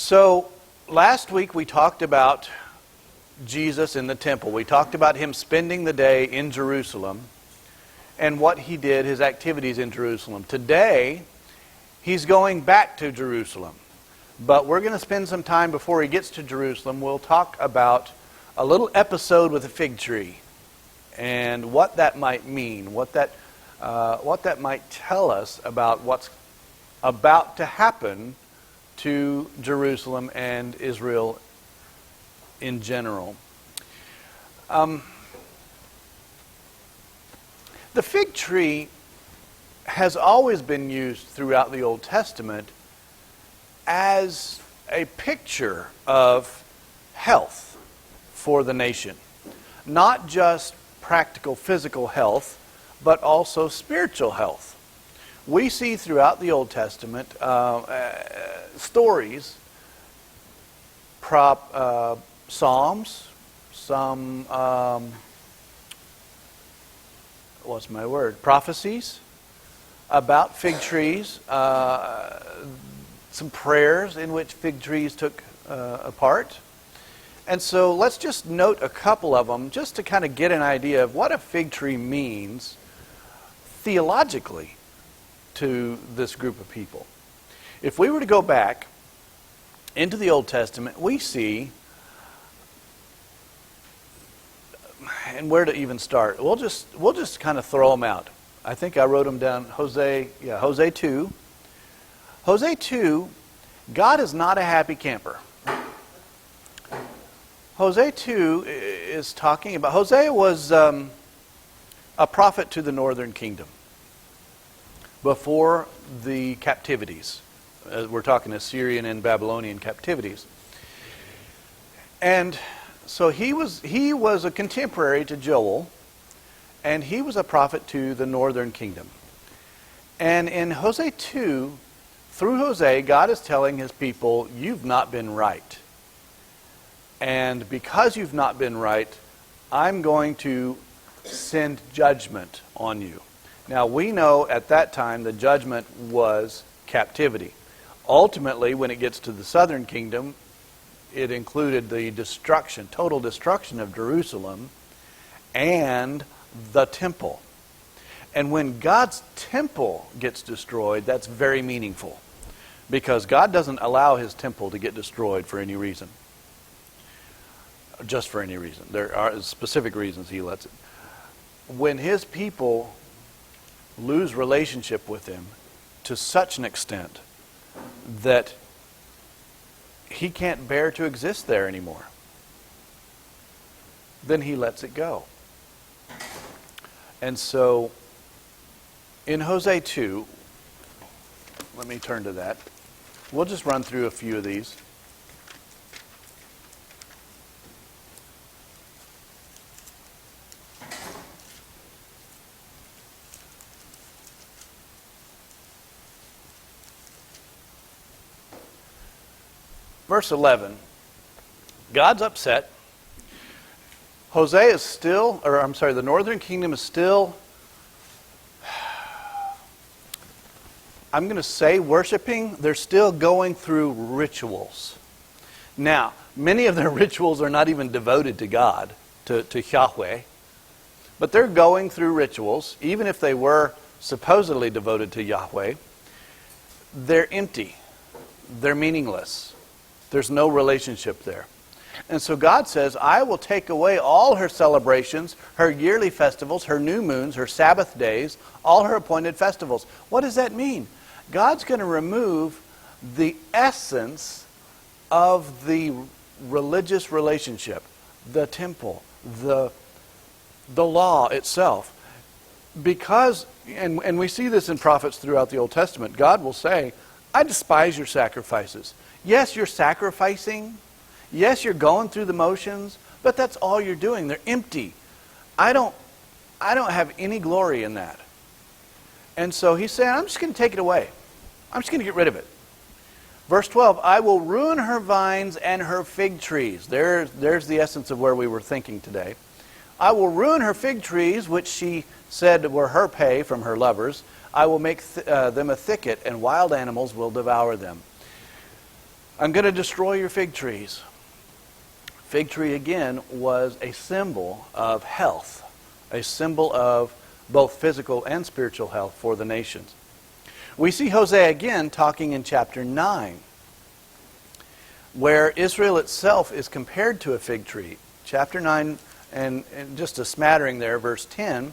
So last week we talked about Jesus in the temple. We talked about him spending the day in Jerusalem and what he did, his activities in Jerusalem. Today, he's going back to Jerusalem. But we're going to spend some time before he gets to Jerusalem. We'll talk about a little episode with a fig tree and what that might mean, what that might tell us about what's about to happen to Jerusalem and Israel in general. The fig tree has always been used throughout the Old Testament as a picture of health for the nation. Not just practical physical health, but also spiritual health. We see throughout the Old Testament stories, Psalms, prophecies about fig trees, some prayers in which fig trees took a part. And so let's just note a couple of them just to kind of get an idea of what a fig tree means theologically to this group of people. If we were to go back into the Old Testament, we see, and where to even start? We'll just kind of throw them out. I think I wrote them down. Hosea 2. Hosea 2, God is not a happy camper. Hosea 2 is talking about, Hosea was a prophet to the northern kingdom before the captivities. We're talking Assyrian and Babylonian captivities. And so he was a contemporary to Joel, and he was a prophet to the northern kingdom. And in Hosea 2, through Hosea, God is telling his people, you've not been right. And because you've not been right, I'm going to send judgment on you. Now, we know at that time the judgment was captivity. Ultimately, when it gets to the southern kingdom, it included the total destruction of Jerusalem and the temple. And when God's temple gets destroyed, that's very meaningful, because God doesn't allow his temple to get destroyed for any reason. Just for any reason. There are specific reasons he lets it. When his people lose relationship with him to such an extent that he can't bear to exist there anymore, then he lets it go. And so in Hosea 2, let me turn to that. We'll just run through a few of these. Verse 11, God's upset. The northern kingdom is still, I'm going to say worshiping. They're still going through rituals. Now, many of their rituals are not even devoted to God, to Yahweh. But they're going through rituals, even if they were supposedly devoted to Yahweh. They're empty. They're meaningless. There's no relationship there. And so God says, I will take away all her celebrations, her yearly festivals, her new moons, her Sabbath days, all her appointed festivals. What does that mean? God's going to remove the essence of the religious relationship, the temple, the law itself. Because, and we see this in prophets throughout the Old Testament, God will say, I despise your sacrifices. Yes, you're sacrificing. Yes, you're going through the motions, but that's all you're doing. They're empty. I don't have any glory in that. And so he's saying, I'm just going to take it away. I'm just going to get rid of it. Verse 12, I will ruin her vines and her fig trees. There's the essence of where we were thinking today. I will ruin her fig trees, which she said were her pay from her lovers. I will make them a thicket, and wild animals will devour them. I'm going to destroy your fig trees. Fig tree, again, was a symbol of health, a symbol of both physical and spiritual health for the nations. We see Hosea again talking in chapter 9, where Israel itself is compared to a fig tree. Chapter 9, and just a smattering there, verse 10.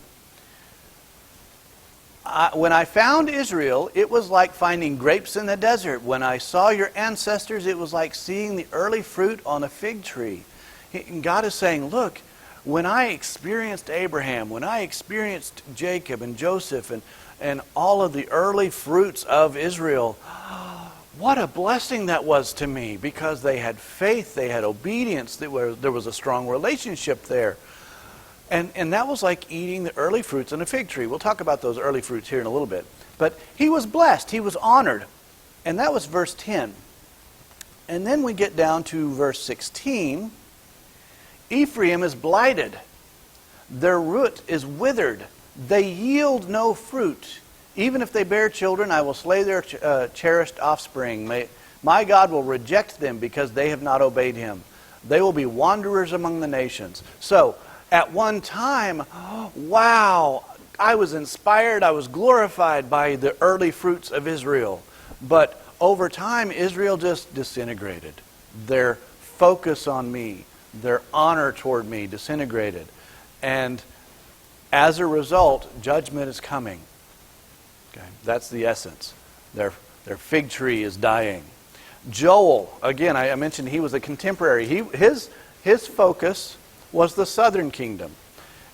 When I found Israel, it was like finding grapes in the desert. When I saw your ancestors, it was like seeing the early fruit on a fig tree. God is saying, look, when I experienced Abraham, when I experienced Jacob and Joseph and all of the early fruits of Israel, what a blessing that was to me, because they had faith, they had obedience, there was a strong relationship there. And that was like eating the early fruits on a fig tree. We'll talk about those early fruits here in a little bit. But he was blessed, he was honored. And that was verse 10. And then we get down to verse 16. Ephraim is blighted. Their root is withered. They yield no fruit. Even if they bear children, I will slay their cherished offspring. My God will reject them because they have not obeyed him. They will be wanderers among the nations. So, at one time, wow, I was inspired, I was glorified by the early fruits of Israel. But over time, Israel just disintegrated. Their focus on me, their honor toward me disintegrated. And as a result, judgment is coming. Okay, that's the essence. Their fig tree is dying. Joel, again, I mentioned he was a contemporary. His focus was the southern kingdom.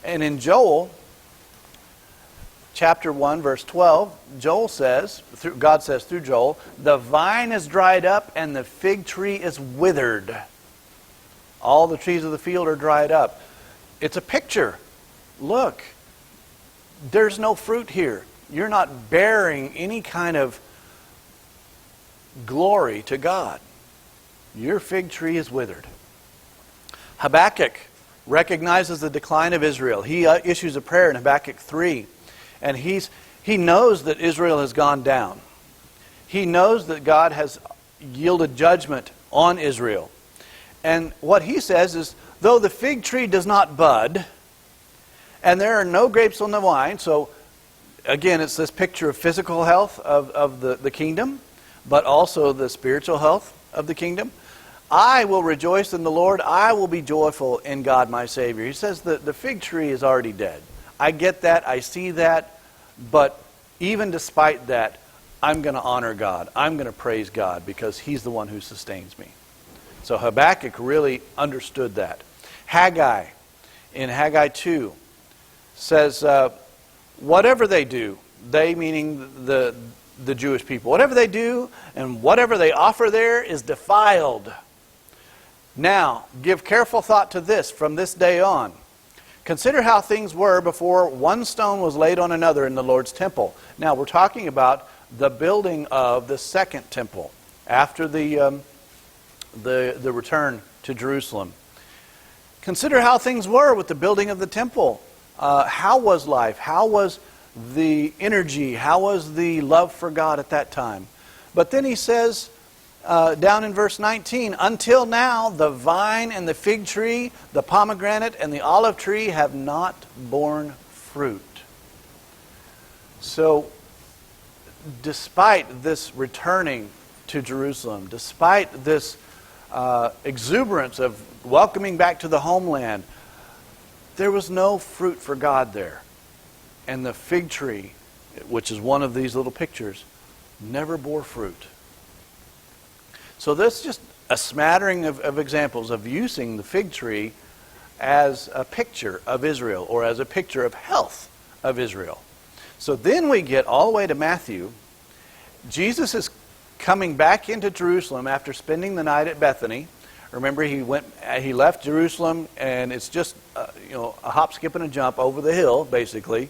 And in Joel, chapter 1, verse 12, God says through Joel, the vine is dried up and the fig tree is withered. All the trees of the field are dried up. It's a picture. Look, there's no fruit here. You're not bearing any kind of glory to God. Your fig tree is withered. Habakkuk recognizes the decline of Israel. He issues a prayer in Habakkuk 3. And he knows that Israel has gone down. He knows that God has yielded judgment on Israel. And what he says is, though the fig tree does not bud, and there are no grapes on the vine, so again, it's this picture of physical health of the kingdom, but also the spiritual health of the kingdom. I will rejoice in the Lord. I will be joyful in God my Savior. He says that the fig tree is already dead. I get that. I see that. But even despite that, I'm going to honor God. I'm going to praise God because he's the one who sustains me. So Habakkuk really understood that. Haggai, in Haggai 2, says, whatever they do, they meaning the Jewish people, whatever they do and whatever they offer there is defiled. Now, give careful thought to this from this day on. Consider how things were before one stone was laid on another in the Lord's temple. Now, we're talking about the building of the second temple after the return to Jerusalem. Consider how things were with the building of the temple. How was life? How was the energy? How was the love for God at that time? But then he says, down in verse 19, until now the vine and the fig tree, the pomegranate and the olive tree have not borne fruit. So, despite this returning to Jerusalem, despite this exuberance of welcoming back to the homeland, there was no fruit for God there. And the fig tree, which is one of these little pictures, never bore fruit. So that's just a smattering of examples of using the fig tree as a picture of Israel or as a picture of health of Israel. So then we get all the way to Matthew. Jesus is coming back into Jerusalem after spending the night at Bethany. Remember, he left Jerusalem, and it's just a hop, skip, and a jump over the hill, basically,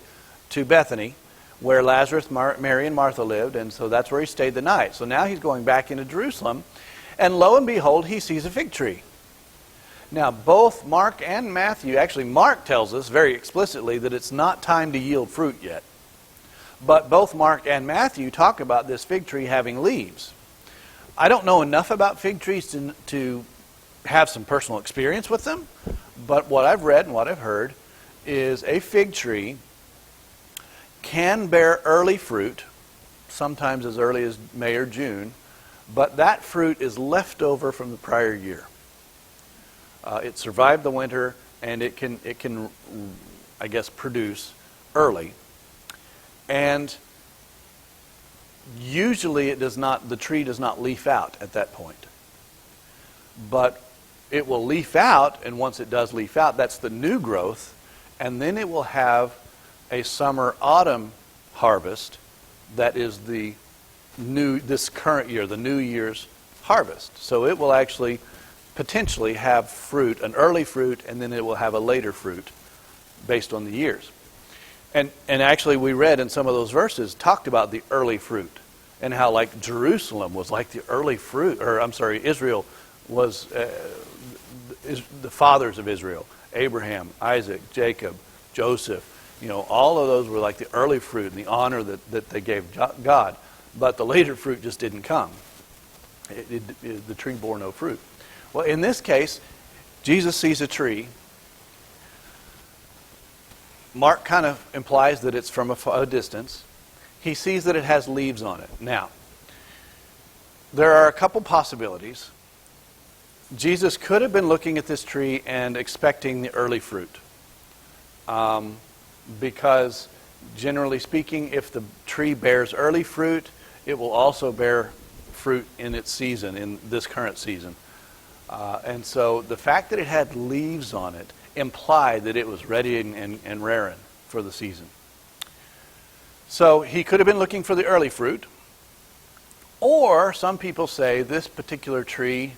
to Bethany, where Lazarus, Mary, and Martha lived, and so that's where he stayed the night. So now he's going back into Jerusalem, and lo and behold, he sees a fig tree. Now, both Mark and Matthew, actually Mark tells us very explicitly that it's not time to yield fruit yet. But both Mark and Matthew talk about this fig tree having leaves. I don't know enough about fig trees to have some personal experience with them, but what I've read and what I've heard is a fig tree can bear early fruit, sometimes as early as May or June, but that fruit is left over from the prior year. It survived the winter, and it can, I guess, produce early. And usually the tree does not leaf out at that point. But it will leaf out, and once it does leaf out, that's the new growth, and then it will have a summer-autumn harvest that is this current year, the new year's harvest. So it will actually potentially have fruit, an early fruit, and then it will have a later fruit based on the years. And actually we read in some of those verses, talked about the early fruit and how like Jerusalem was like the early fruit, Israel was the fathers of Israel, Abraham, Isaac, Jacob, Joseph, all of those were like the early fruit and the honor that they gave God. But the later fruit just didn't come. The tree bore no fruit. Well, in this case, Jesus sees a tree. Mark kind of implies that it's from a distance. He sees that it has leaves on it. Now, there are a couple possibilities. Jesus could have been looking at this tree and expecting the early fruit. Because, generally speaking, if the tree bears early fruit, it will also bear fruit in its season, in this current season. And so the fact that it had leaves on it implied that it was ready and raring for the season. So he could have been looking for the early fruit. Or some people say this particular tree,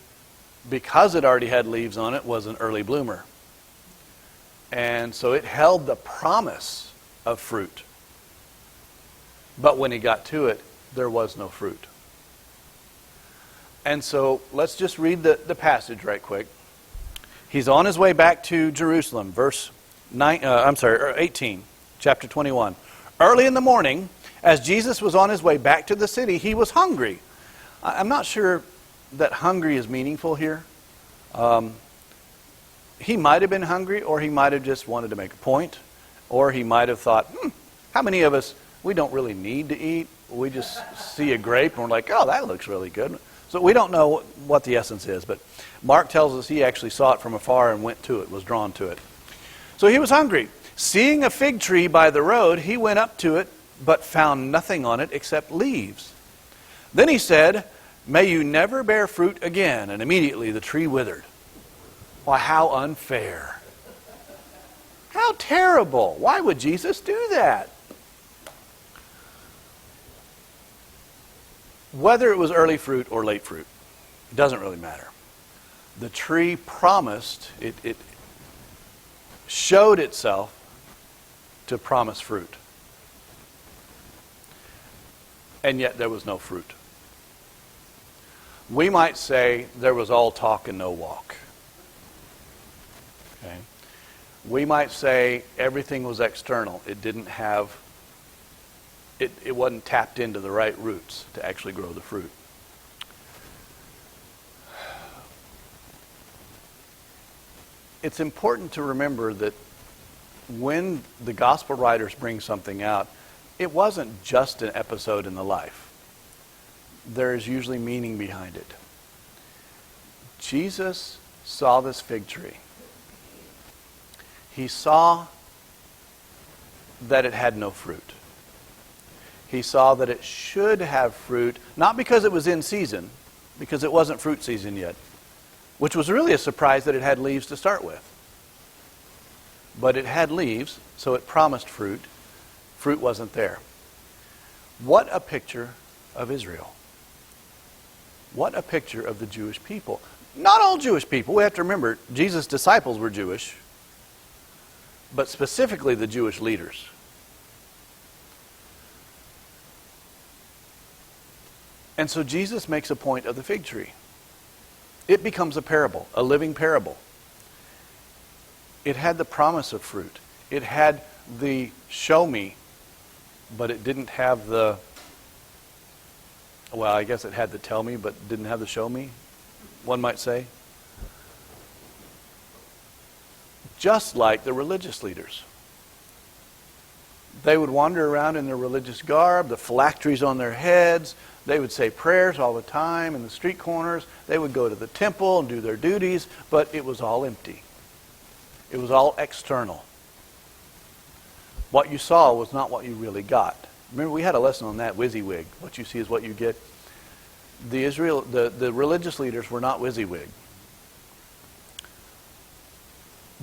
because it already had leaves on it, was an early bloomer. And so it held the promise of fruit. But when he got to it, there was no fruit. And so let's just read the passage right quick. He's on his way back to Jerusalem, verse 18, chapter 21. Early in the morning, as Jesus was on his way back to the city, he was hungry. I'm not sure that hungry is meaningful here. He might have been hungry, or he might have just wanted to make a point, or he might have thought, how many of us, we don't really need to eat. We just see a grape and we're like, oh, that looks really good. So we don't know what the essence is, but Mark tells us he actually saw it from afar and went to it, was drawn to it. So he was hungry. Seeing a fig tree by the road, he went up to it, but found nothing on it except leaves. Then he said, may you never bear fruit again. And immediately the tree withered. Why, how unfair. How terrible. Why would Jesus do that? Whether it was early fruit or late fruit, it doesn't really matter. The tree promised, it showed itself to promise fruit. And yet there was no fruit. We might say there was all talk and no walk. Okay? We might say everything was external. It didn't have, it wasn't tapped into the right roots to actually grow the fruit. It's important to remember that when the gospel writers bring something out, it wasn't just an episode in the life. There is usually meaning behind it. Jesus saw this fig tree. He saw that it had no fruit. He saw that it should have fruit, not because it was in season, because it wasn't fruit season yet, which was really a surprise that it had leaves to start with. But it had leaves, so it promised fruit. Fruit wasn't there. What a picture of Israel. What a picture of the Jewish people. Not all Jewish people. We have to remember, Jesus' disciples were Jewish, but specifically the Jewish leaders. And so Jesus makes a point of the fig tree. It becomes a parable, a living parable. It had the promise of fruit. It had the show me, but it didn't have the well, I guess it had the tell me, but didn't have the show me, one might say. Just like the religious leaders. They would wander around in their religious garb, the phylacteries on their heads. They would say prayers all the time in the street corners. They would go to the temple and do their duties, but it was all empty. It was all external. What you saw was not what you really got. Remember, we had a lesson on that, WYSIWYG. What you see is what you get. The religious leaders were not WYSIWYG.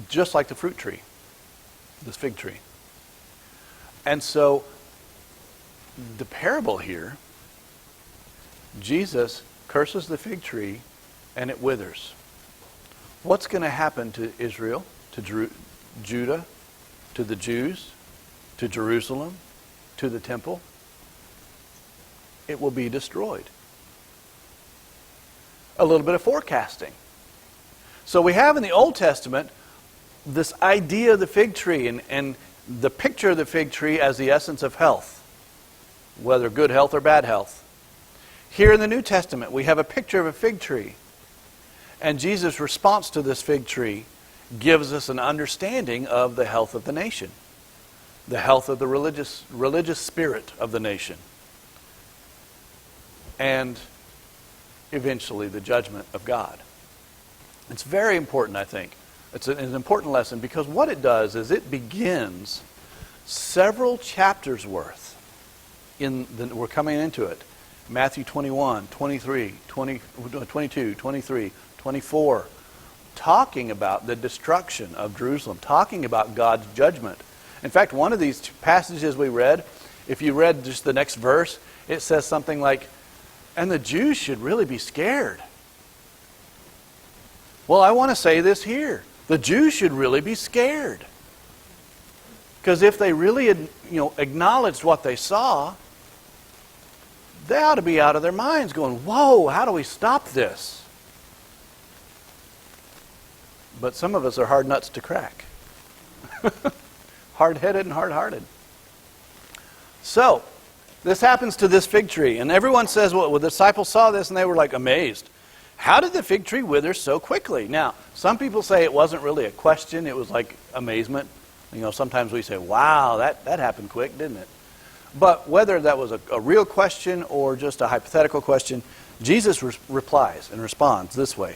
Just like the fruit tree, this fig tree. And so, the parable here, Jesus curses the fig tree and it withers. What's going to happen to Israel, to Judah, to the Jews, to Jerusalem, to the temple? It will be destroyed. A little bit of forecasting. So we have in the Old Testament this idea of the fig tree and the picture of the fig tree as the essence of health, whether good health or bad health. Here in the New Testament, we have a picture of a fig tree. And Jesus' response to this fig tree gives us an understanding of the health of the nation, the health of the religious spirit of the nation, and eventually the judgment of God. It's very important, I think. It's an important lesson because what it does is it begins several chapters worth. We're coming into it. Matthew 21, 23, 22, 23, 24. Talking about the destruction of Jerusalem. Talking about God's judgment. In fact, one of these passages we read, if you read just the next verse, it says something like, and the Jews should really be scared. Well, I want to say this here. The Jews should really be scared. Because if they really acknowledged what they saw, they ought to be out of their minds going, whoa, how do we stop this? But some of us are hard nuts to crack. Hard-headed and hard-hearted. So, this happens to this fig tree. And everyone says, well, the disciples saw this and they were like amazed. How did the fig tree wither so quickly? Now, some people say it wasn't really a question. It was like amazement. Sometimes we say, wow, that happened quick, didn't it? But whether that was a real question or just a hypothetical question, Jesus replies and responds this way.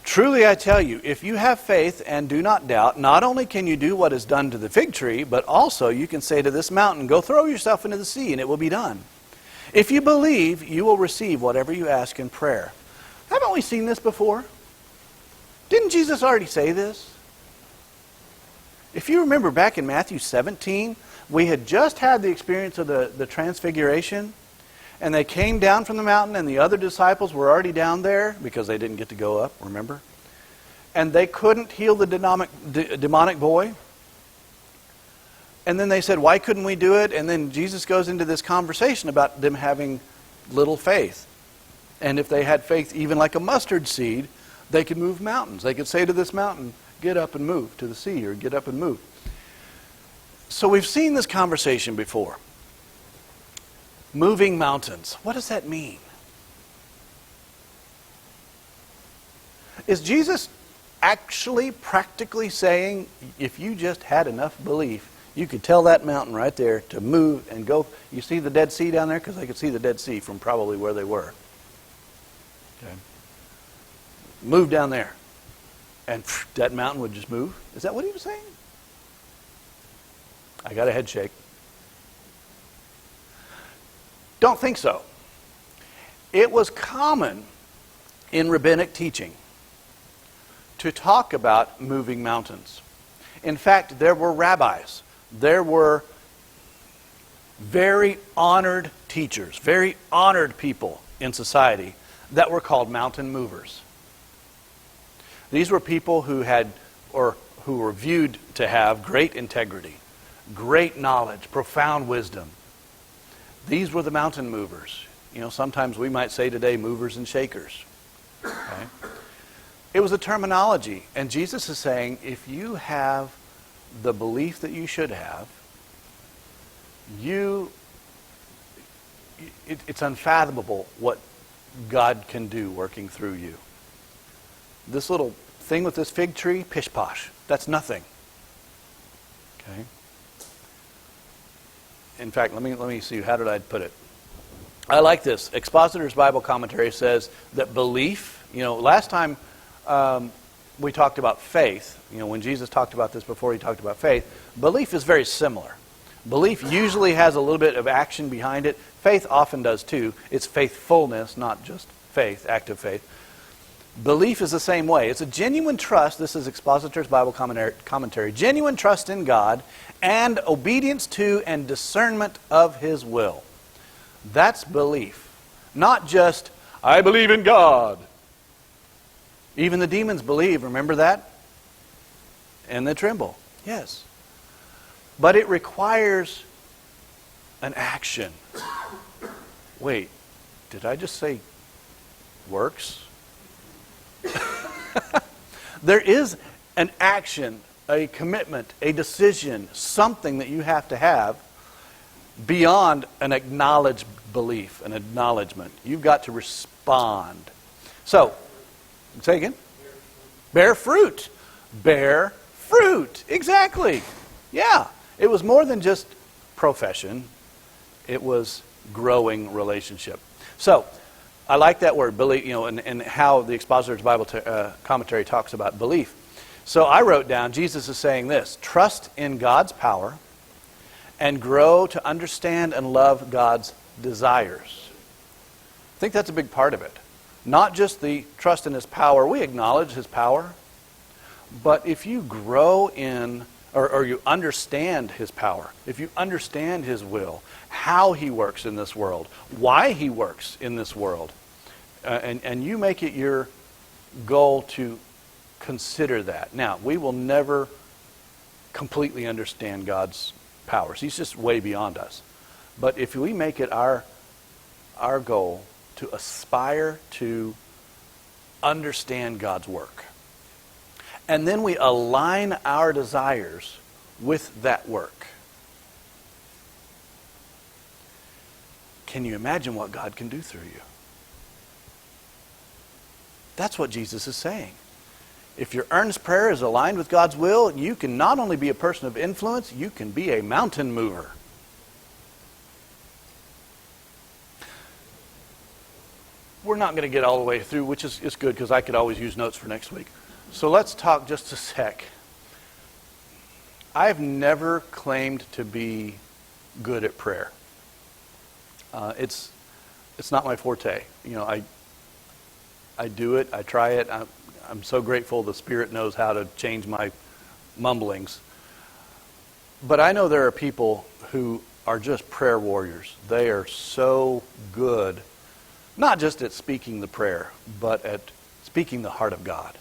Truly I tell you, if you have faith and do not doubt, not only can you do what is done to the fig tree, but also you can say to this mountain, go throw yourself into the sea, and it will be done. If you believe, you will receive whatever you ask in prayer. Haven't we seen this before? Didn't Jesus already say this? If you remember back in Matthew 17, we had just had the experience of the transfiguration, and they came down from the mountain, and the other disciples were already down there because they didn't get to go up, remember? And they couldn't heal the demonic boy. And then they said, why couldn't we do it? And then Jesus goes into this conversation about them having little faith. And if they had faith even like a mustard seed, they could move mountains. They could say to this mountain, get up and move to the sea, or get up and move. So we've seen this conversation before. Moving mountains. What does that mean? Is Jesus actually practically saying, if you just had enough belief, you could tell that mountain right there to move and go? You see the Dead Sea down there? Because they could see the Dead Sea from probably where they were. Okay. Move down there. And that mountain would just move. Is that what he was saying? I got a head shake. Don't think so. It was common in rabbinic teaching to talk about moving mountains. In fact, there were rabbis. There were very honored teachers, very honored people in society that were called mountain movers. These were people who were viewed to have great integrity, great knowledge, profound wisdom. These were the mountain movers. Sometimes we might say today movers and shakers. Okay? It was a terminology, and Jesus is saying, if you have the belief that you should have, you it's unfathomable what God can do working through you. This little thing with this fig tree, pish posh. That's nothing. Okay. In fact, let me see. How did I put it? I like this. Expositor's Bible Commentary says that belief. Last time we talked about faith. When Jesus talked about this before, he talked about faith. Belief is very similar. Belief usually has a little bit of action behind it. Faith often does too. It's faithfulness, not just faith, active faith. Belief is the same way. It's a genuine trust. This is Expositor's Bible Commentary. Genuine trust in God and obedience to and discernment of His will. That's belief. Not just, I believe in God. Even the demons believe. Remember that? And they tremble. Yes. But it requires an action. Wait, did I just say works? There is an action, a commitment, a decision, something that you have to have beyond an acknowledged belief, an acknowledgement. You've got to respond. So, say again? Bear fruit. Bear fruit. Exactly. Yeah. It was more than just profession. It was growing relationship. So, I like that word, belief, and how the Expositor's Bible Commentary talks about belief. So I wrote down, Jesus is saying this: trust in God's power and grow to understand and love God's desires. I think that's a big part of it. Not just the trust in His power. We acknowledge His power. But if you grow in, or you understand His power, if you understand His will, how He works in this world, why He works in this world, and you make it your goal to consider that. Now, we will never completely understand God's powers. He's just way beyond us. But if we make it our goal to aspire to understand God's work, and then we align our desires with that work, can you imagine what God can do through you? That's what Jesus is saying. If your earnest prayer is aligned with God's will, you can not only be a person of influence, you can be a mountain mover. We're not going to get all the way through, which is good because I could always use notes for next week. So let's talk just a sec. I've never claimed to be good at prayer. It's not my forte. I do it. I try it. I'm so grateful the Spirit knows how to change my mumblings. But I know there are people who are just prayer warriors. They are so good, not just at speaking the prayer, but at speaking the heart of God.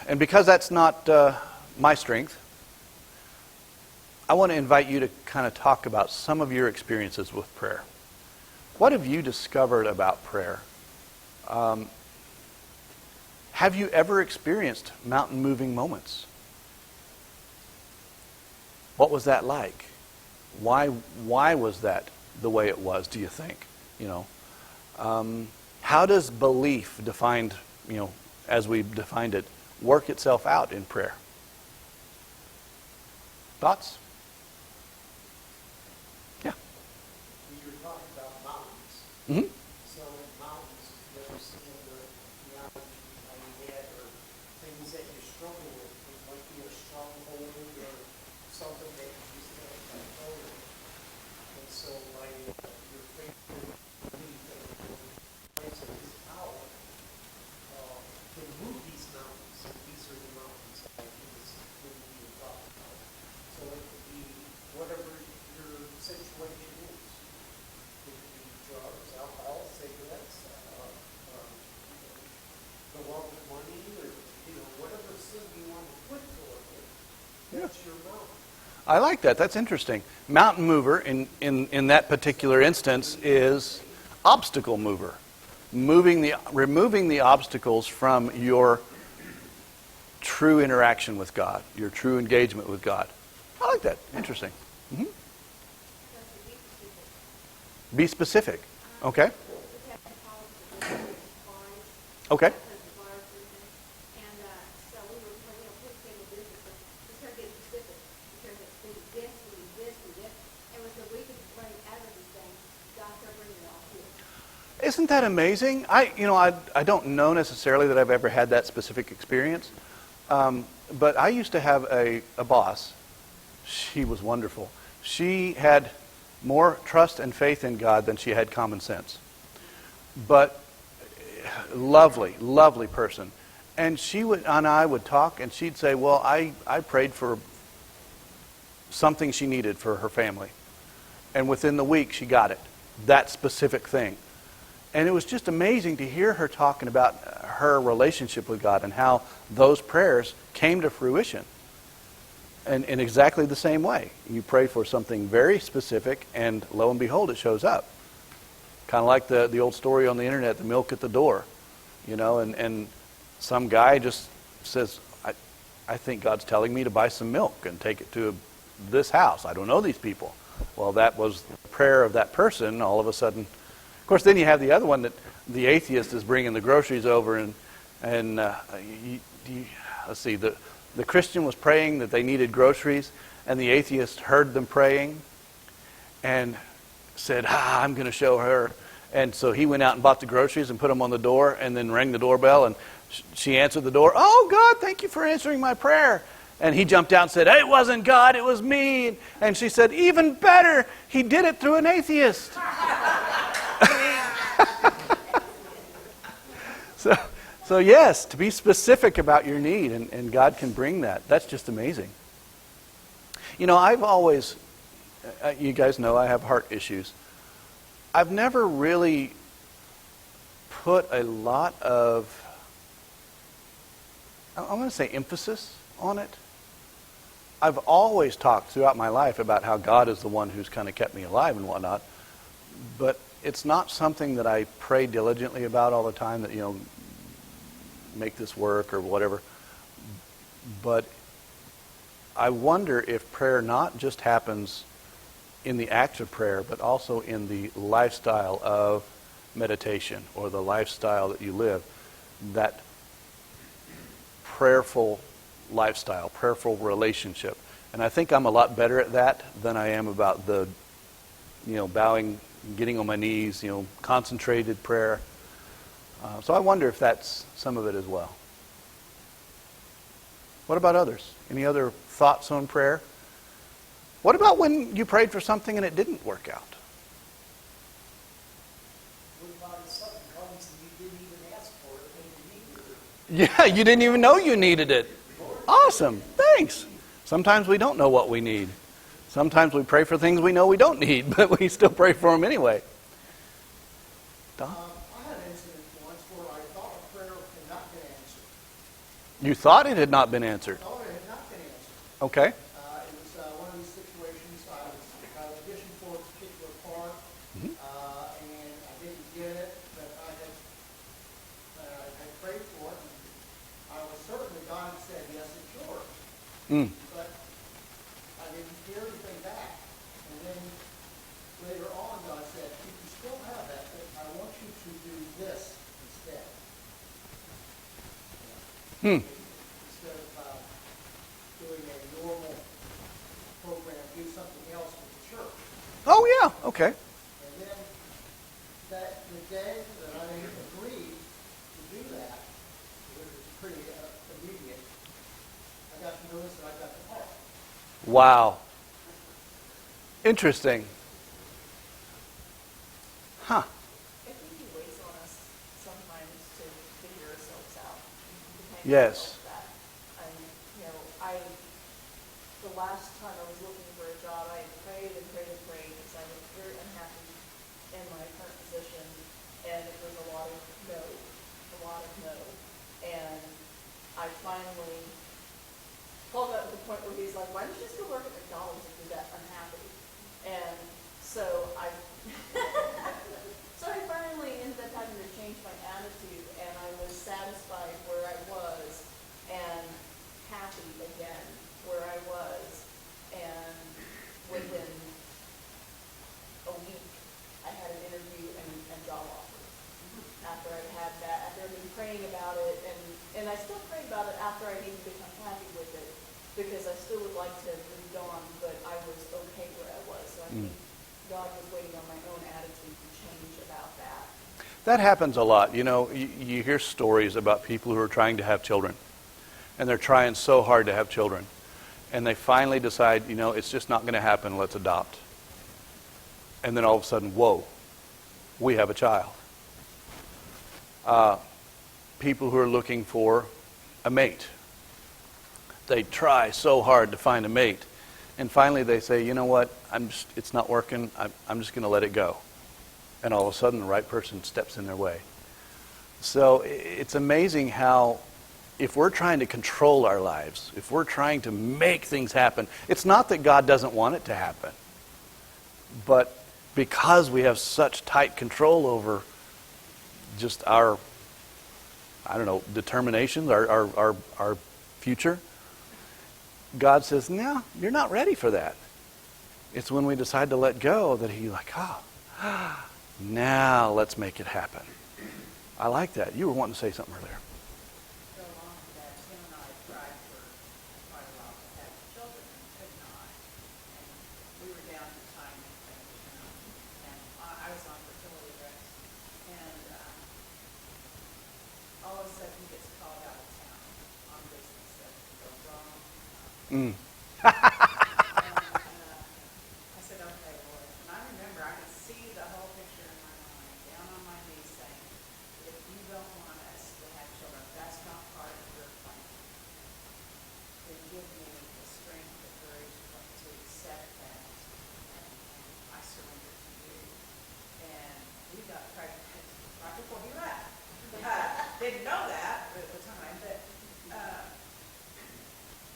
And because that's not my strength, I want to invite you to kind of talk about some of your experiences with prayer. What have you discovered about prayer? Have you ever experienced mountain-moving moments? What was that like? Why was that the way it was, do you think? How does belief defined, as we've defined it, work itself out in prayer? Thoughts? Yeah. You were talking about mountains. Mm-hmm. So in mountains, you ever seen the analogy you had, or things that you struggle with? It might be a stronghold or something that you just can't control. And so by your faith and belief that the place of His power can move these mountains. And these are the mountains that He was giving you a thought about. So it could be whatever your situation is. It could be drugs, alcohol, cigarettes, the love of money, or whatever sin you want to put toward it. That's your mountain. I like that. That's interesting. Mountain mover in that particular instance is obstacle mover. Removing the obstacles from your true interaction with God, your true engagement with God. I like that. Interesting. Mm-hmm. Be specific. Okay. We had to call the district supplies. Okay. Because the fire treatment. And so we were, please table business. But we started getting specific. We started getting, we did this, we did this, we did. And we said, we could run out of these things. God started bringing it all here. Isn't that amazing? I don't know necessarily that I've ever had that specific experience, but I used to have a boss. She was wonderful. She had more trust and faith in God than she had common sense. But lovely, lovely person. And I would talk, and she'd say, well, I prayed for something she needed for her family. And within the week, she got it. That specific thing. And it was just amazing to hear her talking about her relationship with God and how those prayers came to fruition. And in exactly the same way. You pray for something very specific, and lo and behold, it shows up. Kind of like the old story on the internet, the milk at the door. And some guy just says, I think God's telling me to buy some milk and take it to this house. I don't know these people. Well, that was the prayer of that person. All of a sudden, of course, then you have the other one that the atheist is bringing the groceries over, and let's see, the Christian was praying that they needed groceries, and the atheist heard them praying and said, I'm going to show her. And so he went out and bought the groceries and put them on the door and then rang the doorbell, and she answered the door. Oh, God, thank you for answering my prayer. And he jumped out and said, it wasn't God, it was me. And she said, even better, he did it through an atheist. So yes, to be specific about your need, and God can bring that. That's just amazing. I've always, you guys know I have heart issues. I've never really put a lot of, I'm going to say emphasis on it. I've always talked throughout my life about how God is the one who's kind of kept me alive and whatnot, but it's not something that I pray diligently about all the time, that, make this work or whatever. But I wonder if prayer not just happens in the act of prayer, but also in the lifestyle of meditation, or the lifestyle that you live, that prayerful lifestyle, prayerful relationship. And I think I'm a lot better at that than I am about the, bowing, getting on my knees, concentrated prayer. So I wonder if that's some of it as well. What about others? Any other thoughts on prayer? What about when you prayed for something and it didn't work out? What about if something comes and you didn't even ask for it and you needed it? Yeah, you didn't even know you needed it. Awesome. Thanks. Sometimes we don't know what we need. Sometimes we pray for things we know we don't need, but we still pray for them anyway. Don? I had an incident once where I thought a prayer had not been answered. You thought it had not been answered. I thought it had not been answered. Okay. It was one of these situations. I was auditioning for a particular part, and I didn't get it, but I had prayed for it, and I was certain that God had said, yes, it's yours. But I didn't hear anything back. And then later on, God said, you can still have that, but I want you to do this instead. Instead of doing a normal program, do something else with the church. Oh, yeah. Okay. And then the day that I agreed to do that, it was pretty immediate, I got the notice that I got the part. Wow. Interesting. Huh. I think he waits on us sometimes to figure ourselves out. Yes. That. And, the last time I was looking for a job, I prayed and prayed and prayed because I was very unhappy in my current position, and it was a lot of no. And I finally called up to the point where he's like, why don't you just go work at McDonald's if you're that unhappy? And so I finally ended up having to change my attitude, and I was satisfied where I was and happy again where I was. And within a week, I had a after I had that, after I'd been praying about it, and I still pray about it after I didn't become happy with it, because I still would like to have moved on, but I was okay where I was. So I think God was waiting on my own attitude to change about that. That happens a lot. You know, you hear stories about people who are trying to have children, and they're trying so hard to have children, and they finally decide, you know, it's just not going to happen, let's adopt. And then all of a sudden, whoa, we have a child. People who are looking for a mate. They try so hard to find a mate, and finally they say, you know what, it's not working, I'm just going to let it go. And all of a sudden the right person steps in their way. So it's amazing how if we're trying to control our lives, if we're trying to make things happen, it's not that God doesn't want it to happen, but because we have such tight control over just our, I don't know, determinations, our future, God says, no, you're not ready for that. It's when we decide to let go that He's like, now let's make it happen. I like that. You were wanting to say something earlier. Go along with that, Tim and I tried for quite a while to have children and could not. And we were down to time and things, and I was on fertility rest. And all of a sudden he gets called out of town on business that goes wrong. Mm. And I said, okay, Lord. And I remember I could see the whole picture in my mind, down on my knees saying, if you don't want us to have children, that's not part of your plan, then give me the strength, the courage to accept that, and I surrender to you. And we got pregnant right before he left. Didn't know that at the time, but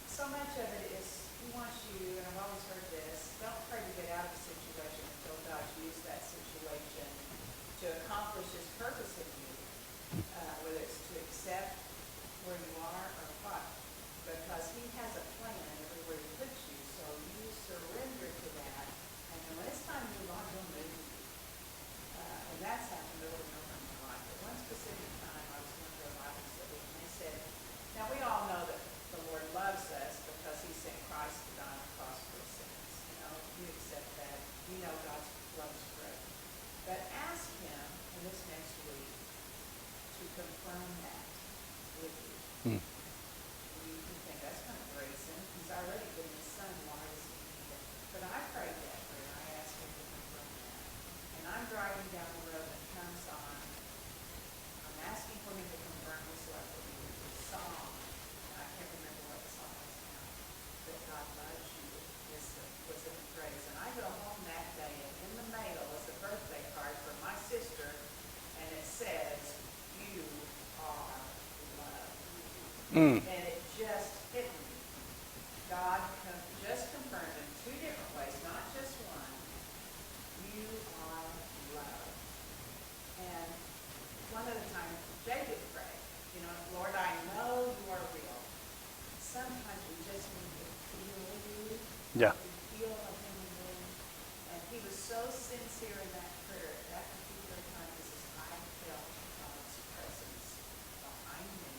so much of it is he wants you, and I've always heard this, don't pray to get out of a situation until God's used that situation to accomplish His purpose in you, whether it's to accept where you are or what, because He has a plan everywhere He puts you, so you surrender to that, and then when it's time to move on, He'll move you. And that's happened over and over in my life. But one specific time, I was going to a Bible study, and they said, now we all know that the Lord loves us because He sent Christ to die on the cross for His sins. You know, you accept that. You know God's love is great. But ask Him in this next week to confirm that with you. Mm. You can think that's kind of brazen. He's already given His Son. Why does He need it? But I prayed that prayer. I asked Him to confirm that. And I'm driving down the road and it comes on. I'm asking for Him to confirm His love for me with a song. And I can't remember what the song is now. But God loves you was in the phrase. And I go home that day and in the mail is a birthday card from my sister. And it says, you are loved. Mm. And it just hit me. God just confirmed in two different ways, not just one. You are loved. And one at a time, Jacob prayed, you know, Lord, I know you are real. Sometimes we just need to feel you. Yeah. We feel a human being. And he was so sincere in that prayer at that particular time. He says, I felt God's presence behind me,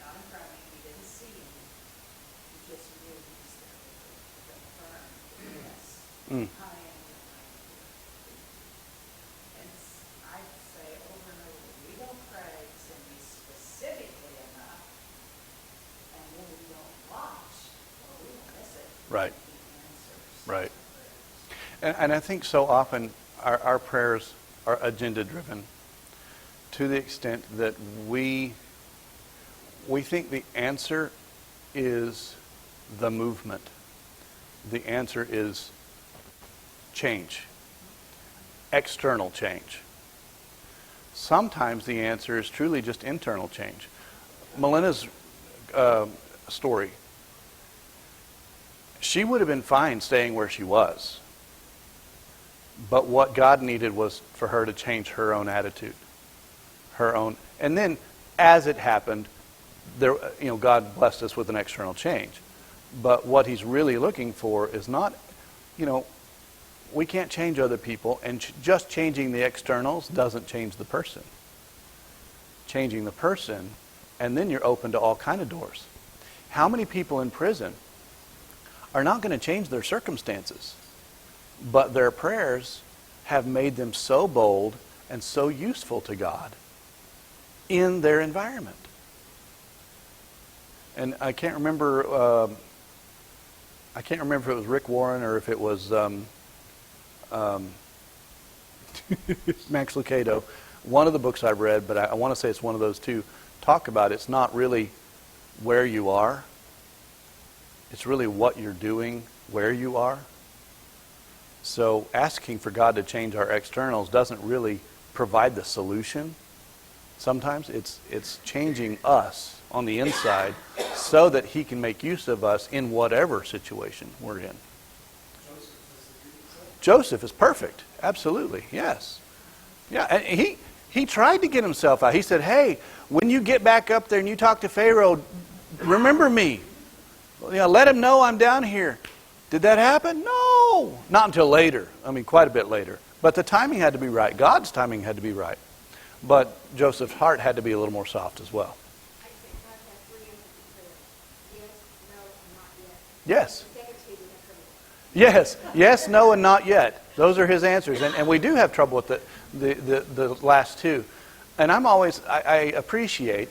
not in front of me. He didn't see me. He just knew he was there with me to confirm, yes, Mm. I am behind you. And I say over and over, we don't pray to be specifically enough, and when we don't watch, well, we will miss it. Right. He answers Right. prayers. And I think so often our prayers are agenda driven to the extent that we think the answer is the movement. The answer is change, external change. Sometimes the answer is truly just internal change. Melinda's story, she would have been fine staying where she was. But what God needed was for her to change her own attitude, her own. And then, as it happened, there, God blessed us with an external change. But what He's really looking for is not, we can't change other people, and just changing the externals doesn't change the person. changing the person, and then you're open to all kind of doors. How many people in prison are not going to change their circumstances, but their prayers have made them so bold and so useful to God in their environment? And I can't remember if it was Rick Warren or if it was Max Lucado. One of the books I've read, but I want to say it's one of those two, talk about it's not really where you are. It's really what you're doing where you are. So asking for God to change our externals doesn't really provide the solution. Sometimes it's changing us on the inside so that He can make use of us in whatever situation we're in. Joseph is perfect. Absolutely. Yes. Yeah, and he tried to get himself out. He said, hey, when you get back up there and you talk to Pharaoh, remember me. Let him know I'm down here. Did that happen? No. Not until later. I mean, quite a bit later. But the timing had to be right. God's timing had to be right. But Joseph's heart had to be a little more soft as well. I think God has three answers to prayer. Yes, no, and not yet. Yes. The second two we have trouble with. Yes. Yes, no, and not yet. Those are His answers. And we do have trouble with the last two. And I appreciate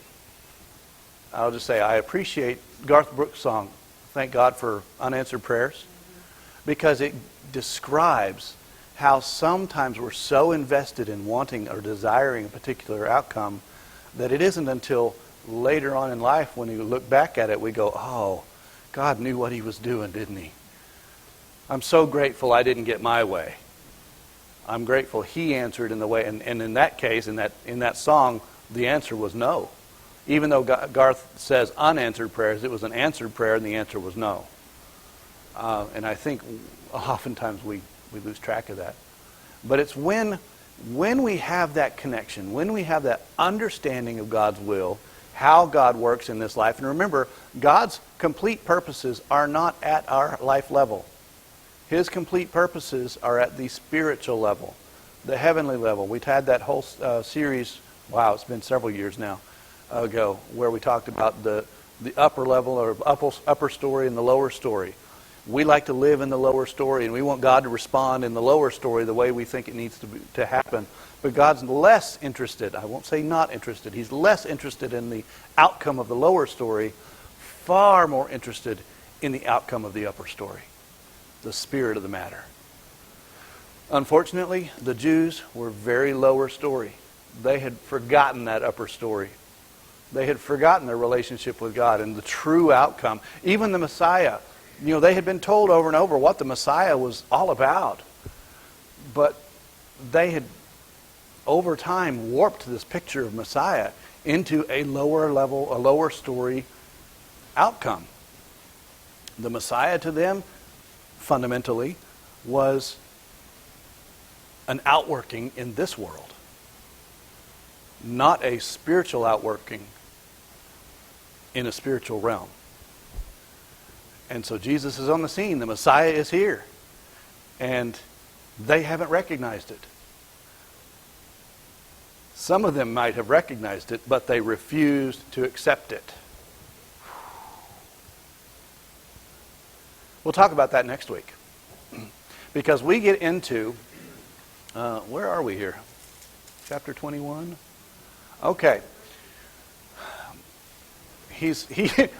Garth Brooks' song, Thank God for Unanswered Prayers, because it describes how sometimes we're so invested in wanting or desiring a particular outcome that it isn't until later on in life when you look back at it, we go, oh, God knew what He was doing, didn't He? I'm so grateful I didn't get my way. I'm grateful He answered in the way, and in that case, in that song, the answer was no. Even though Garth says unanswered prayers, it was an answered prayer, and the answer was no. And I think oftentimes we lose track of that. But it's when we have that connection, when we have that understanding of God's will, how God works in this life. And remember, God's complete purposes are not at our life level. His complete purposes are at the spiritual level, the heavenly level. We've had that whole series, wow, it's been several years now ago, where we talked about the upper level or upper story and the lower story. We like to live in the lower story, and we want God to respond in the lower story the way we think it needs to happen. But God's less interested, I won't say not interested, He's less interested in the outcome of the lower story, far more interested in the outcome of the upper story, the spirit of the matter. Unfortunately, the Jews were very lower story. They had forgotten that upper story. They had forgotten their relationship with God and the true outcome. Even the Messiah, they had been told over and over what the Messiah was all about. But they had, over time, warped this picture of Messiah into a lower level, a lower story outcome. The Messiah to them, fundamentally, was an outworking in this world, not a spiritual outworking in a spiritual realm. And so Jesus is on the scene. The Messiah is here. And they haven't recognized it. Some of them might have recognized it, but they refused to accept it. We'll talk about that next week. Because we get into, where are we here? Chapter 21? Okay.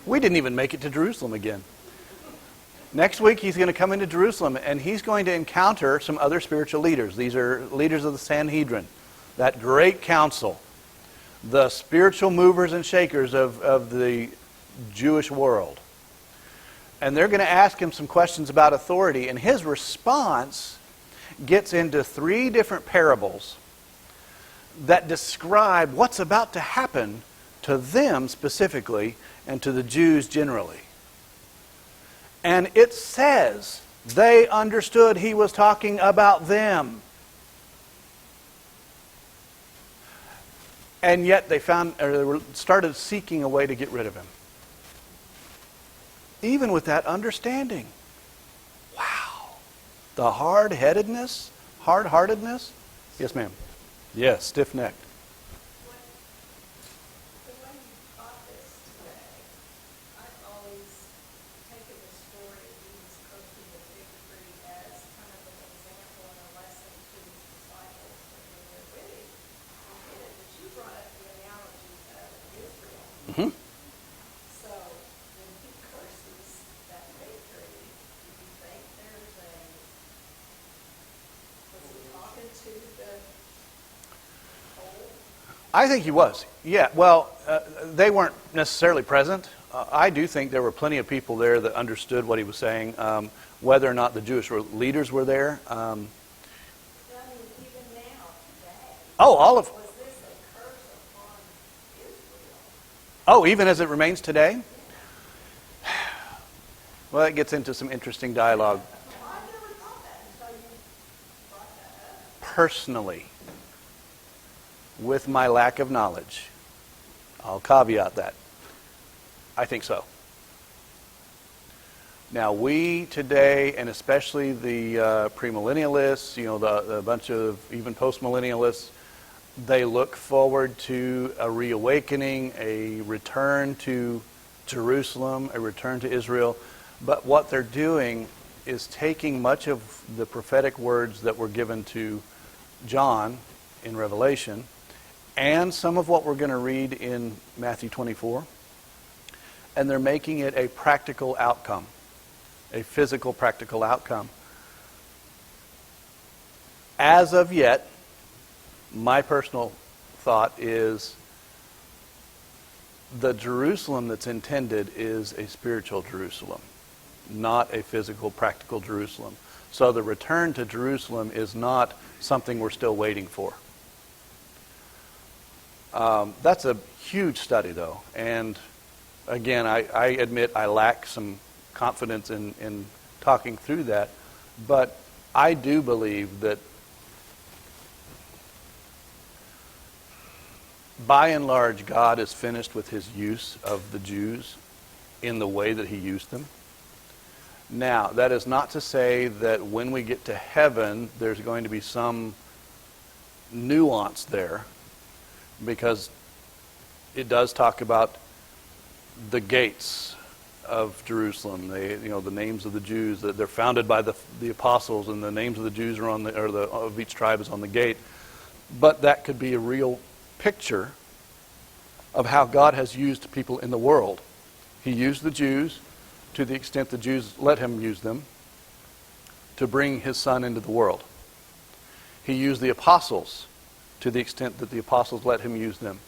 We didn't even make it to Jerusalem again. Next week he's going to come into Jerusalem and he's going to encounter some other spiritual leaders. These are leaders of the Sanhedrin, that great council, the spiritual movers and shakers of the Jewish world. And they're going to ask him some questions about authority, and his response gets into 3 different parables that describe what's about to happen to them specifically and to the Jews generally. And it says they understood he was talking about them. And yet they started seeking a way to get rid of him. Even with that understanding. Wow. The hard-heartedness. Yes, ma'am. Yes, stiff-necked. Mm-hmm. So when he curses that bakery, do you think there's was he talking to the whole? I think he was. Yeah, well, they weren't necessarily present. I do think there were plenty of people there that understood what he was saying. Whether or not the Jewish leaders were there. I mean, even now, today, Oh, all of. was this a curse upon Israel? Oh, even as it remains today? Well, that gets into some interesting dialogue. Well, I never thought that until you brought that up. Personally, with my lack of knowledge, I'll caveat that. I think so. Now, we today, and especially the premillennialists, the bunch of even postmillennialists, they look forward to a reawakening, a return to Jerusalem, a return to Israel. But what they're doing is taking much of the prophetic words that were given to John in Revelation and some of what we're going to read in Matthew 24, and they're making it a practical outcome, a physical practical outcome. As of yet, my personal thought is the Jerusalem that's intended is a spiritual Jerusalem, not a physical, practical Jerusalem. So the return to Jerusalem is not something we're still waiting for. That's a huge study, though. And again, I admit I lack some confidence in talking through that. But I do believe that by and large, God is finished with his use of the Jews in the way that he used them. Now, that is not to say that when we get to heaven, there's going to be some nuance there, because it does talk about the gates of Jerusalem. The names of the Jews, that they're founded by the apostles, and the names of the Jews are of each tribe is on the gate. But that could be a real picture of how God has used people in the world. He used the Jews to the extent the Jews let him use them to bring his son into the world. He used the apostles to the extent that the apostles let him use them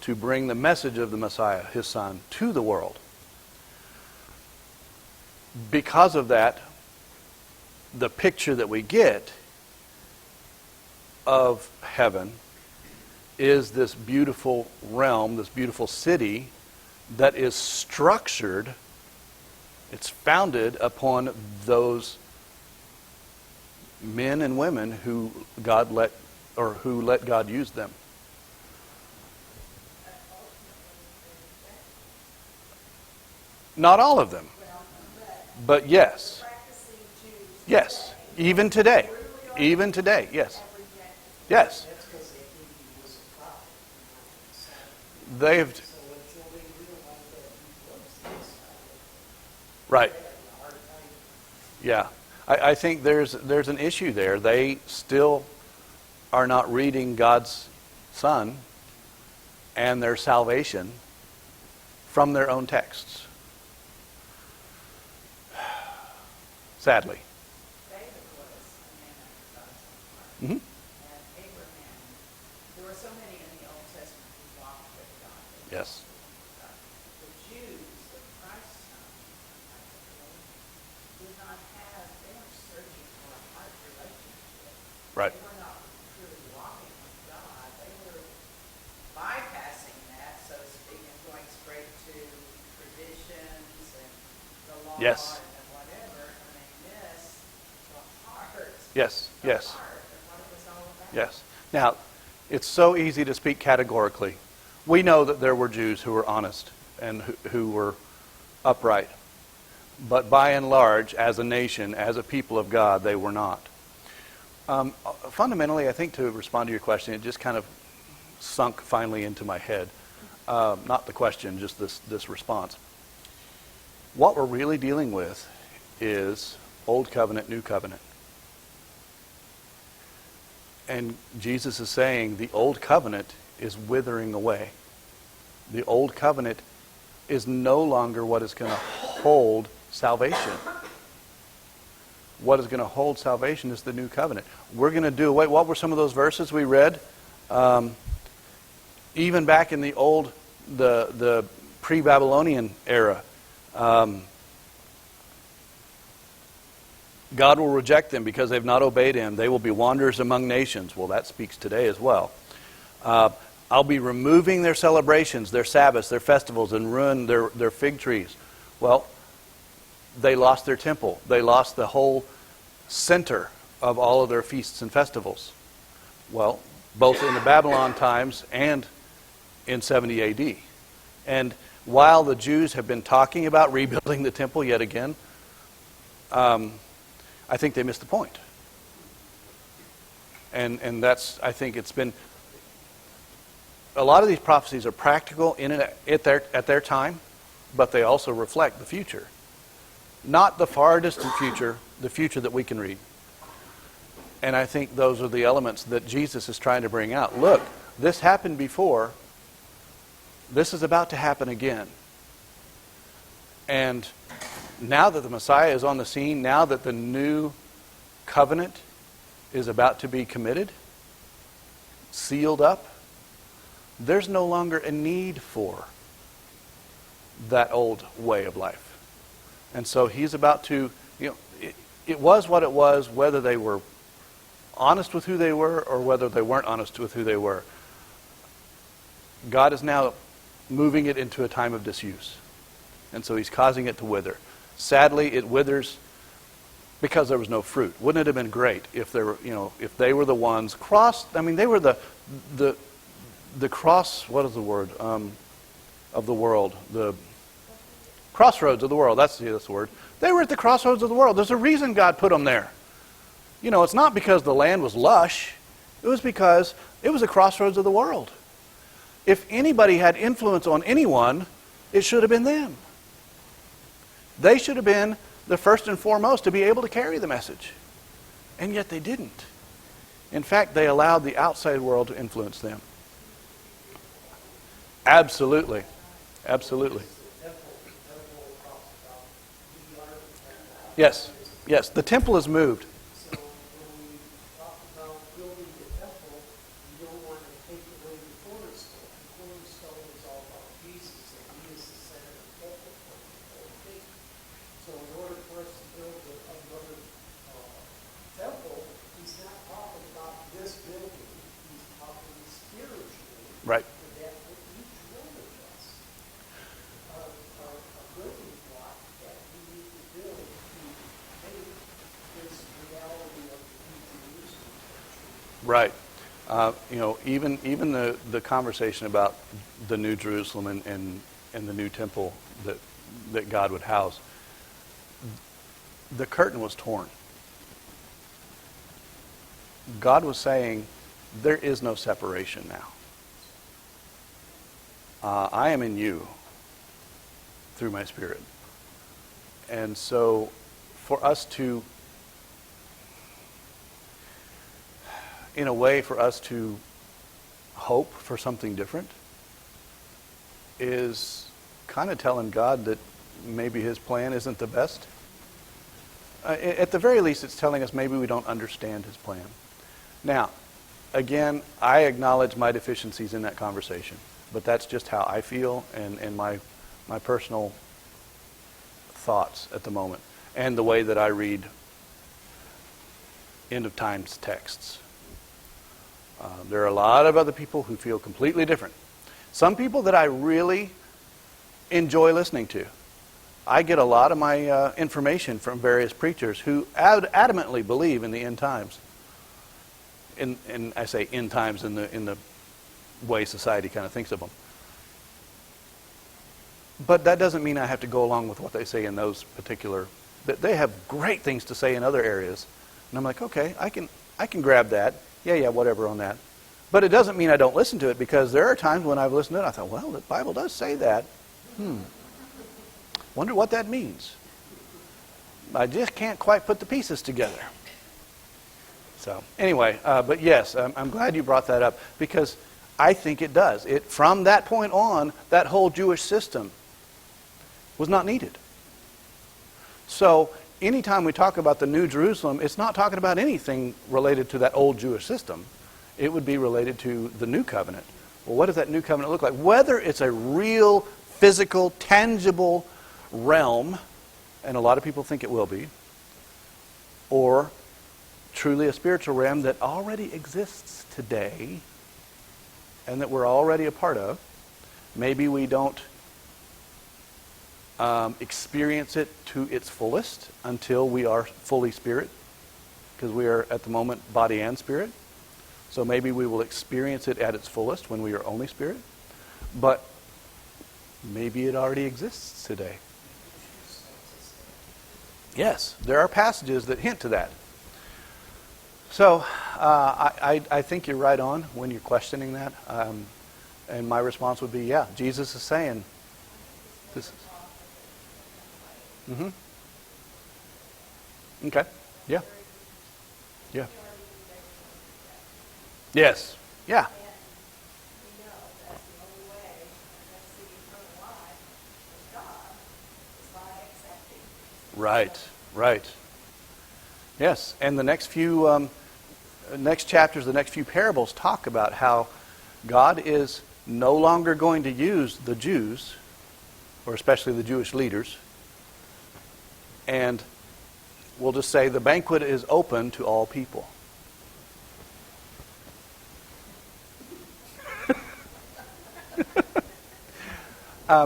to bring the message of the Messiah, his son, to the world. Because of that, the picture that we get of heaven is this beautiful realm, this beautiful city that is structured, it's founded upon those men and women who let God use them. Not all of them, but yes. Yes, even today. Even today, yes. Yes. That's because they think he was a prophet, not a son. They've, So until they realize that he was the Messiah, right. they have a hard time. Yeah, I think there's an issue there. They still are not reading God's Son and their salvation from their own texts. Sadly. David was a man after God's own heart. Mm-hmm. And Abraham, there were so many in the Old Testament who walked with God. They Yes. walked with God. The Jews, the Christ's son, did not have, they weren't searching for a heart relationship. Right. They were not truly walking with God. They were bypassing that, so to speak, and going straight to traditions and the law Yes. and whatever, and they missed the heart. Yes, yes, The heart of what it was all about. yes. Now, it's so easy to speak categorically. We know that there were Jews who were honest and who were upright. But by and large, as a nation, as a people of God, they were not. Fundamentally, I think to respond to your question, it just kind of sunk finally into my head. Not the question, just this response. What we're really dealing with is Old Covenant, New Covenant. And Jesus is saying the Old Covenant is withering away. The old covenant is no longer what is going to hold salvation. What is going to hold salvation is the new covenant. We're going to do away. What were some of those verses we read? Even back in the old, the pre-Babylonian era, God will reject them because they've not obeyed Him. They will be wanderers among nations. Well, that speaks today as well. I'll be removing their celebrations, their Sabbaths, their festivals, and ruin their fig trees. Well, they lost their temple. They lost the whole center of all of their feasts and festivals. Well, both in the Babylon times and in 70 AD. And while the Jews have been talking about rebuilding the temple yet again, I think they missed the point. And that's, I think it's been, a lot of these prophecies are practical at their time, but they also reflect the future. Not the far distant future, the future that we can read. And I think those are the elements that Jesus is trying to bring out. Look, this happened before. This is about to happen again. And now that the Messiah is on the scene, now that the new covenant is about to be committed, sealed up, there's no longer a need for that old way of life. And so He's about to, it was what it was, whether they were honest with who they were or whether they weren't honest with who they were. God is now moving it into a time of disuse. And so He's causing it to wither. Sadly, it withers because there was no fruit. Wouldn't it have been great if there were, if they were the ones they were the cross, what is the word, of the world, the crossroads of the world. That's the word. They were at the crossroads of the world. There's a reason God put them there. It's not because the land was lush. It was because it was the crossroads of the world. If anybody had influence on anyone, it should have been them. They should have been the first and foremost to be able to carry the message. And yet they didn't. In fact, they allowed the outside world to influence them. Absolutely. Absolutely. Yes. Yes. The temple is moved. So when we talk about building the temple, you don't want to take away the cornerstone. The cornerstone is all about Jesus, and He is the center of the temple for the whole thing. So in order for us to build another temple, He's not talking about this building. He's talking spiritually. Right. And that for each one of us are a building block that we need to build to make this reality of the New Jerusalem true. Right. Even the conversation about the New Jerusalem and the new temple that God would house, the curtain was torn. God was saying, there is no separation now. I am in you through my Spirit. And so for us to, in a way, for us to hope for something different is kind of telling God that maybe His plan isn't the best. At the very least, it's telling us maybe we don't understand His plan. Now, again, I acknowledge my deficiencies in that conversation, but that's just how I feel and my personal thoughts at the moment, and the way that I read end of times texts. There are a lot of other people who feel completely different. Some people that I really enjoy listening to. I get a lot of my information from various preachers who adamantly believe in the end times. And I say end times in the way society kind of thinks of them. But that doesn't mean I have to go along with what they say in those particular. They have great things to say in other areas, and I'm like, okay, I can grab that. Yeah, whatever on that. But it doesn't mean I don't listen to it, because there are times when I've listened to it, I thought, well, the Bible does say that. Wonder what that means. I just can't quite put the pieces together. So anyway, but yes, I'm glad you brought that up, because I think it does. From that point on, that whole Jewish system was not needed. So anytime we talk about the New Jerusalem, it's not talking about anything related to that old Jewish system. It would be related to the New Covenant. Well, what does that New Covenant look like? Whether it's a real, physical, tangible realm, and a lot of people think it will be, or truly a spiritual realm that already exists today and that we're already a part of. Maybe we don't experience it to its fullest until we are fully spirit, because we are at the moment body and spirit. So maybe we will experience it at its fullest when we are only spirit. But maybe it already exists today. Yes, there are passages that hint to that. So I think you're right on when you're questioning that. And my response would be, yeah, Jesus is saying this. Mm-hmm. Okay. Yeah. Yeah. Yes. Yeah. And we know that's the only way, and that's the eternal life with God, is by accepting. Right. Right. Yes. And the next few next chapters, the next few parables talk about how God is no longer going to use the Jews, or especially the Jewish leaders, and we'll just say the banquet is open to all people.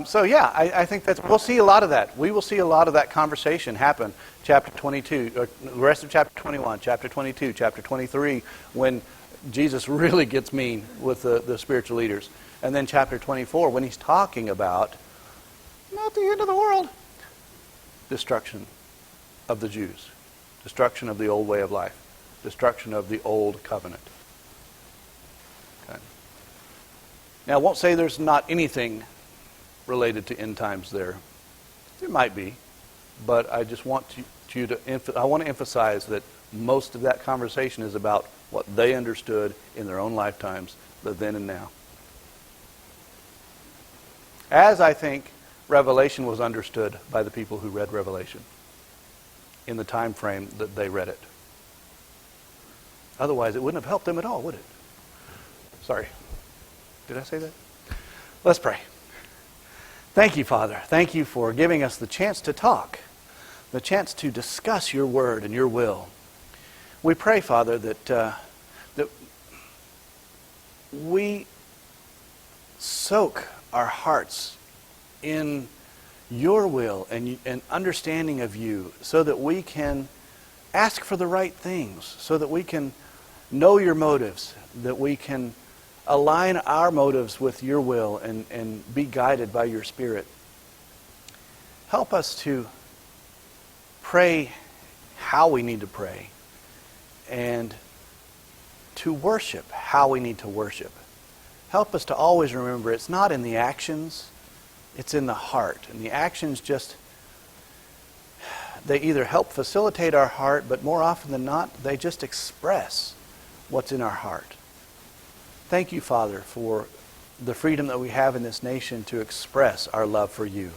So yeah, I think we'll see a lot of that. We will see a lot of that conversation happen. Chapter 22, or the rest of chapter 21, chapter 22, chapter 23, when Jesus really gets mean with the spiritual leaders. And then chapter 24, when he's talking about, not the end of the world, destruction of the Jews, destruction of the old way of life, destruction of the old covenant. Okay. Now, I won't say there's not anything related to end times there. There might be, but I just want I want to emphasize that most of that conversation is about what they understood in their own lifetimes, the then and now. As I think Revelation was understood by the people who read Revelation in the time frame that they read it. Otherwise, it wouldn't have helped them at all, would it? Sorry. Did I say that? Let's pray. Thank you, Father. Thank you for giving us the chance to talk, the chance to discuss your word and your will. We pray, Father, that we soak our hearts in your will and understanding of you, so that we can ask for the right things, so that we can know your motives, that we can align our motives with your will and be guided by your Spirit. Help us to pray how we need to pray, and to worship how we need to worship. Help us to always remember it's not in the actions, it's in the heart. And the actions they either help facilitate our heart, but more often than not, they just express what's in our heart. Thank you, Father, for the freedom that we have in this nation to express our love for you,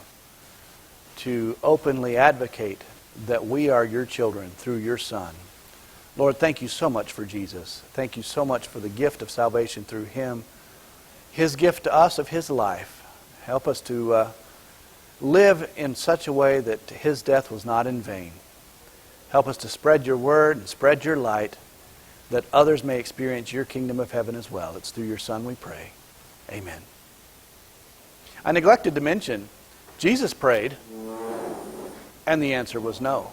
to openly advocate that we are your children through your Son. Lord, thank you so much for Jesus. Thank you so much for the gift of salvation through him, his gift to us of his life. Help us to live in such a way that his death was not in vain. Help us to spread your word and spread your light, that others may experience your kingdom of heaven as well. It's through your Son we pray. Amen. I neglected to mention, Jesus prayed, and the answer was no.